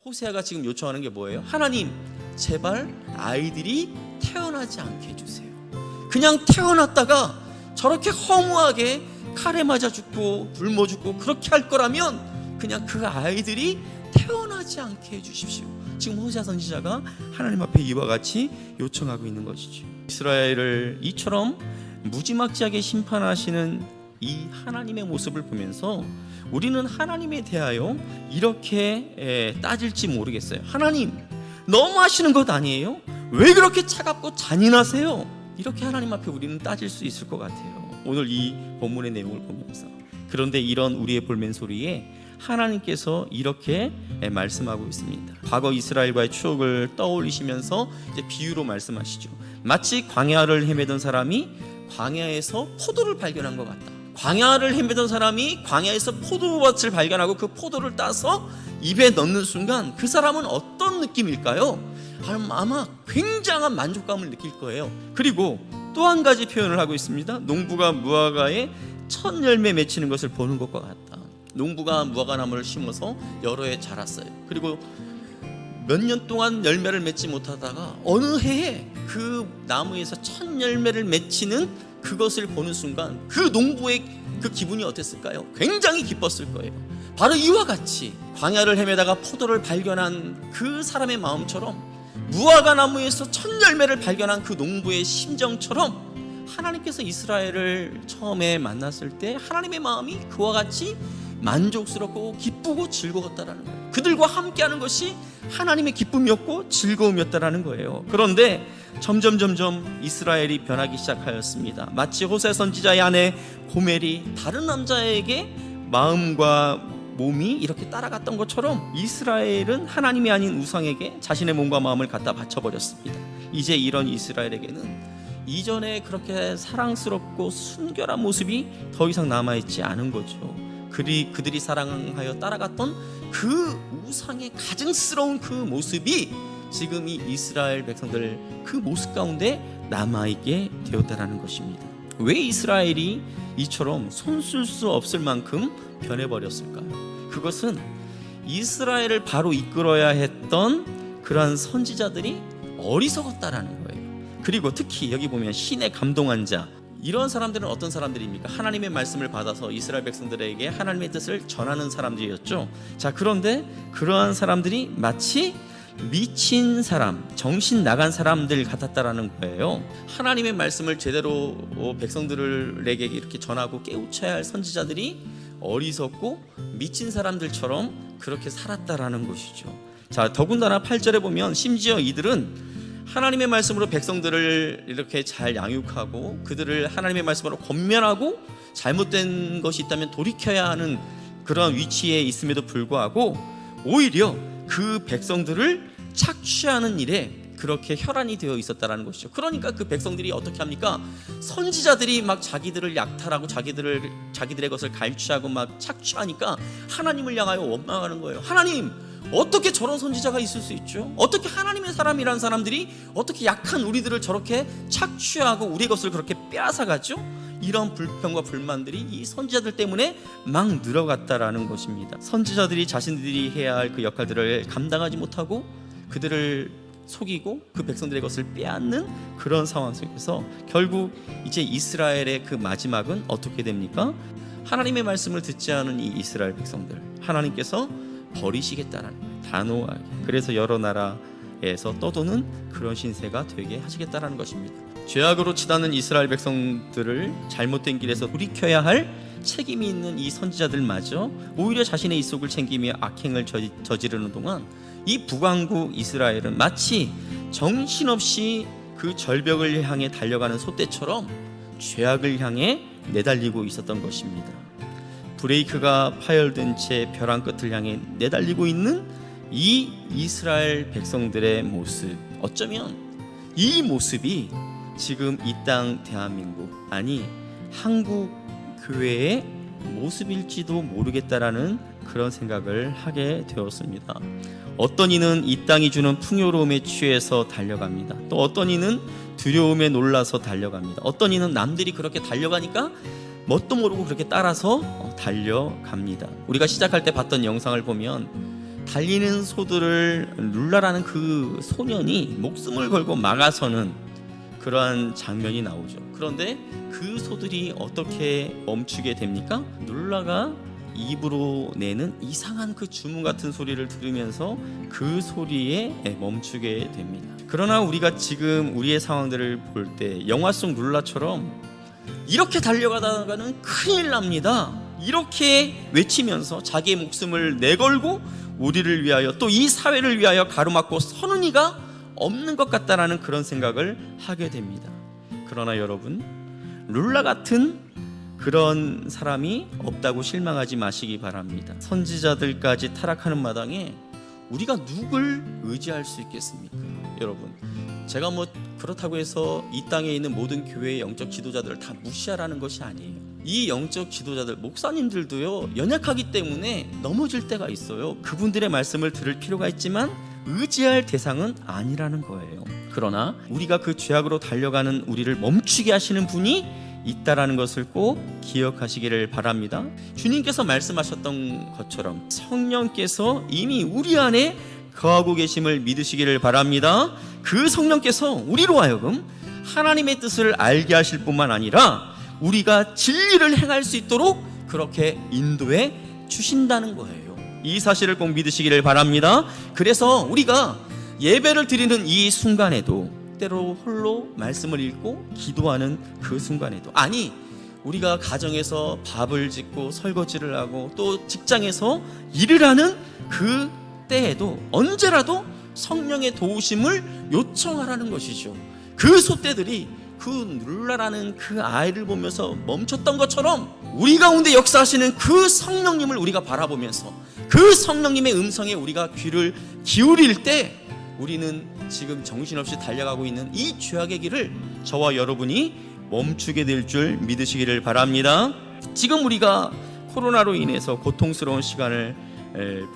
호세아가 지금 요청하는 게 뭐예요? 하나님, 제발 아이들이 태어나지 않게 해주세요. 그냥 태어났다가 저렇게 허무하게 칼에 맞아 죽고 굶어 죽고 그렇게 할 거라면 그냥 그 아이들이 태어나지 않게 해주십시오. 지금 호세아 선지자가 하나님 앞에 이와 같이 요청하고 있는 것이죠. 이스라엘을 이처럼 무지막지하게 심판하시는 이 하나님의 모습을 보면서 우리는 하나님에 대하여 이렇게 따질지 모르겠어요. 하나님, 너무 하시는 것 아니에요? 왜 그렇게 차갑고 잔인하세요? 이렇게 하나님 앞에 우리는 따질 수 있을 것 같아요. 오늘 이 본문의 내용을 보면서. 그런데 이런 우리의 볼멘소리에 하나님께서 이렇게 말씀하고 있습니다. 과거 이스라엘과의 추억을 떠올리시면서 이제 비유로 말씀하시죠. 마치 광야를 헤매던 사람이 광야에서 포도를 발견한 것 같다. 광야를 헤매던 사람이 광야에서 포도밭을 발견하고 그 포도를 따서 입에 넣는 순간 그 사람은 어떤 느낌일까요? 아마 굉장한 만족감을 느낄 거예요. 그리고 또 한 가지 표현을 하고 있습니다. 농부가 무화과에 첫 열매 맺히는 것을 보는 것과 같다. 농부가 무화과 나무를 심어서 여러 해 자랐어요. 그리고 몇 년 동안 열매를 맺지 못하다가 어느 해에 그 나무에서 첫 열매를 맺히는 그것을 보는 순간 그 농부의 그 기분이 어땠을까요? 굉장히 기뻤을 거예요. 바로 이와 같이 광야를 헤매다가 포도를 발견한 그 사람의 마음처럼, 무화과 나무에서 첫 열매를 발견한 그 농부의 심정처럼, 하나님께서 이스라엘을 처음에 만났을 때 하나님의 마음이 그와 같이 만족스럽고 기쁘고 즐거웠다라는 거예요. 그들과 함께하는 것이 하나님의 기쁨이었고 즐거움이었다라는 거예요. 그런데 점점 이스라엘이 변하기 시작하였습니다. 마치 호세 선지자의 아내 고멜이 다른 남자에게 마음과 몸이 이렇게 따라갔던 것처럼 이스라엘은 하나님이 아닌 우상에게 자신의 몸과 마음을 갖다 바쳐버렸습니다. 이제 이런 이스라엘에게는 이전에 그렇게 사랑스럽고 순결한 모습이 더 이상 남아있지 않은 거죠. 그들이 사랑하여 따라갔던 그 우상의 가증스러운 그 모습이 지금 이 이스라엘 백성들 그 모습 가운데 남아있게 되었다는 것입니다. 왜 이스라엘이 이처럼 손쓸 수 없을 만큼 변해버렸을까요? 그것은 이스라엘을 바로 이끌어야 했던 그러한 선지자들이 어리석었다라는 거예요. 그리고 특히 여기 보면 신에 감동한 자, 이런 사람들은 어떤 사람들입니까? 하나님의 말씀을 받아서 이스라엘 백성들에게 하나님의 뜻을 전하는 사람들이었죠. 자, 그런데 그러한 사람들이 마치 미친 사람, 정신 나간 사람들 같았다라는 거예요. 하나님의 말씀을 제대로 백성들에게 이렇게 전하고 깨우쳐야 할 선지자들이 어리석고 미친 사람들처럼 그렇게 살았다라는 것이죠. 자, 더군다나 8절에 보면 심지어 이들은 하나님의 말씀으로 백성들을 이렇게 잘 양육하고 그들을 하나님의 말씀으로 권면하고 잘못된 것이 있다면 돌이켜야 하는 그런 위치에 있음에도 불구하고 오히려 그 백성들을 착취하는 일에 그렇게 혈안이 되어 있었다라는 것이죠. 그러니까 그 백성들이 어떻게 합니까? 선지자들이 막 자기들을 약탈하고 자기들의 것을 갈취하고 막 착취하니까 하나님을 향하여 원망하는 거예요. 하나님, 어떻게 저런 선지자가 있을 수 있죠? 어떻게 하나님의 사람이란 사람들이 어떻게 약한 우리들을 저렇게 착취하고 우리의 것을 그렇게 빼앗아가죠? 이런 불평과 불만들이 이 선지자들 때문에 막 늘어갔다라는 것입니다. 선지자들이 자신들이 해야 할 그 역할들을 감당하지 못하고 그들을 속이고 그 백성들의 것을 빼앗는 그런 상황 속에서 결국 이제 이스라엘의 그 마지막은 어떻게 됩니까? 하나님의 말씀을 듣지 않은 이 이스라엘 백성들, 하나님께서 버리시겠다는 거예요. 단호하게. 그래서 여러 나라에서 떠도는 그런 신세가 되게 하시겠다는 것입니다. 죄악으로 치닫는 이스라엘 백성들을 잘못된 길에서 돌이켜야 할 책임이 있는 이 선지자들마저 오히려 자신의 이속을 챙기며 악행을 저지르는 동안 이 북왕국 이스라엘은 마치 정신없이 그 절벽을 향해 달려가는 소떼처럼 죄악을 향해 내달리고 있었던 것입니다. 브레이크가 파열된 채 벼랑 끝을 향해 내달리고 있는 이 이스라엘 백성들의 모습, 어쩌면 이 모습이 지금 이 땅 대한민국, 아니 한국 교회의 모습일지도 모르겠다라는 그런 생각을 하게 되었습니다. 어떤 이는 이 땅이 주는 풍요로움에 취해서 달려갑니다. 또 어떤 이는 두려움에 놀라서 달려갑니다. 어떤 이는 남들이 그렇게 달려가니까 뭣도 모르고 그렇게 따라서 달려갑니다. 우리가 시작할 때 봤던 영상을 보면 달리는 소들을 룰라라는 그 소년이 목숨을 걸고 막아서는 그러한 장면이 나오죠. 그런데 그 소들이 어떻게 멈추게 됩니까? 룰라가 입으로 내는 이상한 그 주문 같은 소리를 들으면서 그 소리에 멈추게 됩니다. 그러나 우리가 지금 우리의 상황들을 볼 때 영화 속 룰라처럼 이렇게 달려가다가는 큰일 납니다. 이렇게 외치면서 자기의 목숨을 내걸고 우리를 위하여 또 이 사회를 위하여 가로막고 서는 이가 없는 것 같다라는 그런 생각을 하게 됩니다. 그러나 여러분, 룰라 같은 그런 사람이 없다고 실망하지 마시기 바랍니다. 선지자들까지 타락하는 마당에 우리가 누굴 의지할 수 있겠습니까? 여러분, 제가 뭐 그렇다고 해서 이 땅에 있는 모든 교회의 영적 지도자들을 다 무시하라는 것이 아니에요. 이 영적 지도자들, 목사님들도요, 연약하기 때문에 넘어질 때가 있어요. 그분들의 말씀을 들을 필요가 있지만 의지할 대상은 아니라는 거예요. 그러나 우리가 그 죄악으로 달려가는 우리를 멈추게 하시는 분이 있다라는 것을 꼭 기억하시기를 바랍니다. 주님께서 말씀하셨던 것처럼 성령께서 이미 우리 안에 거하고 계심을 믿으시기를 바랍니다. 그 성령께서 우리로 하여금 하나님의 뜻을 알게 하실 뿐만 아니라 우리가 진리를 행할 수 있도록 그렇게 인도해 주신다는 거예요. 이 사실을 꼭 믿으시기를 바랍니다. 그래서 우리가 예배를 드리는 이 순간에도, 때로 홀로 말씀을 읽고 기도하는 그 순간에도, 아니 우리가 가정에서 밥을 짓고 설거지를 하고 또 직장에서 일을 하는 그 때에도 언제라도 성령의 도우심을 요청하라는 것이죠. 그 소떼들이 그 룰라라는 그 아이를 보면서 멈췄던 것처럼 우리 가운데 역사하시는 그 성령님을 우리가 바라보면서 그 성령님의 음성에 우리가 귀를 기울일 때 우리는 지금 정신없이 달려가고 있는 이 죄악의 길을 저와 여러분이 멈추게 될 줄 믿으시기를 바랍니다. 지금 우리가 코로나로 인해서 고통스러운 시간을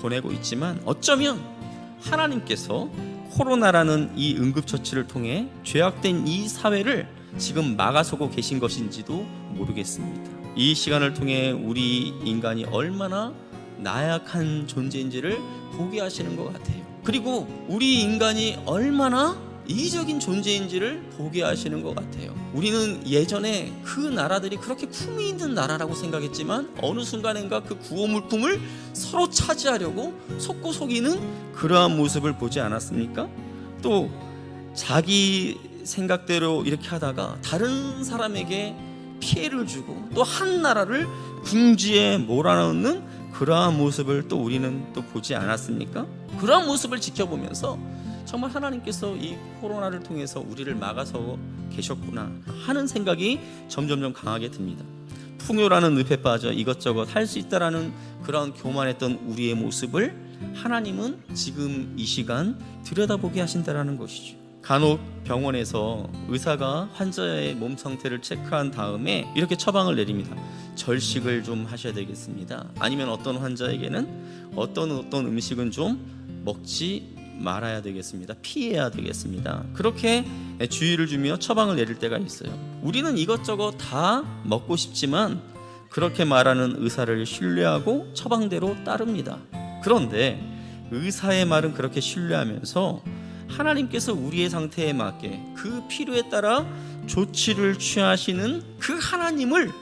보내고 있지만 어쩌면 하나님께서 코로나라는 이 응급처치를 통해 죄악된 이 사회를 지금 막아서고 계신 것인지도 모르겠습니다. 이 시간을 통해 우리 인간이 얼마나 나약한 존재인지를 보게 하시는 것 같아요. 그리고 우리 인간이 얼마나 이기적인 존재인지를 보게 하시는 것 같아요. 우리는 예전에 그 나라들이 그렇게 품위 있는 나라라고 생각했지만 어느 순간인가 그 구호물품을 서로 차지하려고 속고 속이는 그러한 모습을 보지 않았습니까? 또 자기 생각대로 이렇게 하다가 다른 사람에게 피해를 주고 또 한 나라를 궁지에 몰아넣는 그러한 모습을 또 우리는 또 보지 않았습니까? 그러한 모습을 지켜보면서 정말 하나님께서 이 코로나를 통해서 우리를 막아서 계셨구나 하는 생각이 점점점 강하게 듭니다. 풍요라는 늪에 빠져 이것저것 할 수 있다라는 그런 교만했던 우리의 모습을 하나님은 지금 이 시간 들여다보게 하신다라는 것이죠. 간혹 병원에서 의사가 환자의 몸 상태를 체크한 다음에 이렇게 처방을 내립니다. 절식을 좀 하셔야 되겠습니다. 아니면 어떤 환자에게는 어떤 음식은 좀 먹지 말아야 되겠습니다. 피해야 되겠습니다. 그렇게 주의를 주며 처방을 내릴 때가 있어요. 우리는 이것저것 다 먹고 싶지만 그렇게 말하는 의사를 신뢰하고 처방대로 따릅니다. 그런데 의사의 말은 그렇게 신뢰하면서 하나님께서 우리의 상태에 맞게 그 필요에 따라 조치를 취하시는 그 하나님을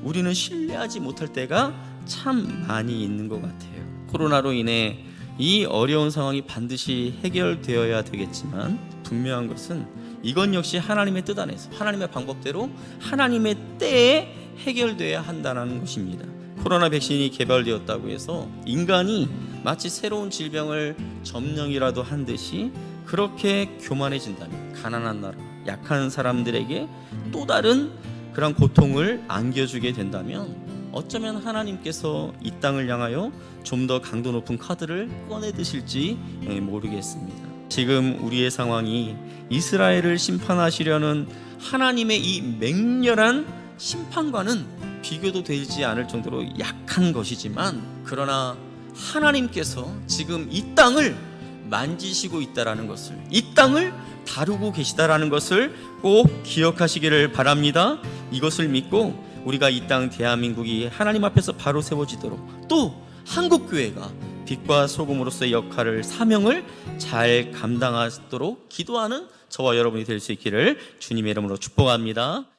우리는 신뢰하지 못할 때가 참 많이 있는 것 같아요. 코로나로 인해 이 어려운 상황이 반드시 해결되어야 되겠지만 분명한 것은 이건 역시 하나님의 뜻 안에서 하나님의 방법대로 하나님의 때에 해결되어야 한다는 것입니다. 코로나 백신이 개발되었다고 해서 인간이 마치 새로운 질병을 점령이라도 한 듯이 그렇게 교만해진다면 가난한 나라, 약한 사람들에게 또 다른 그런 고통을 안겨주게 된다면 어쩌면 하나님께서 이 땅을 향하여 좀 더 강도 높은 카드를 꺼내 드실지 모르겠습니다. 지금 우리의 상황이 이스라엘을 심판하시려는 하나님의 이 맹렬한 심판과는 비교도 되지 않을 정도로 약한 것이지만 그러나 하나님께서 지금 이 땅을 만지시고 있다라는 것을, 이 땅을 다루고 계시다라는 것을 꼭 기억하시기를 바랍니다. 이것을 믿고 우리가 이 땅 대한민국이 하나님 앞에서 바로 세워지도록 또 한국교회가 빛과 소금으로서의 역할을, 사명을 잘 감당하도록 기도하는 저와 여러분이 될 수 있기를 주님의 이름으로 축복합니다.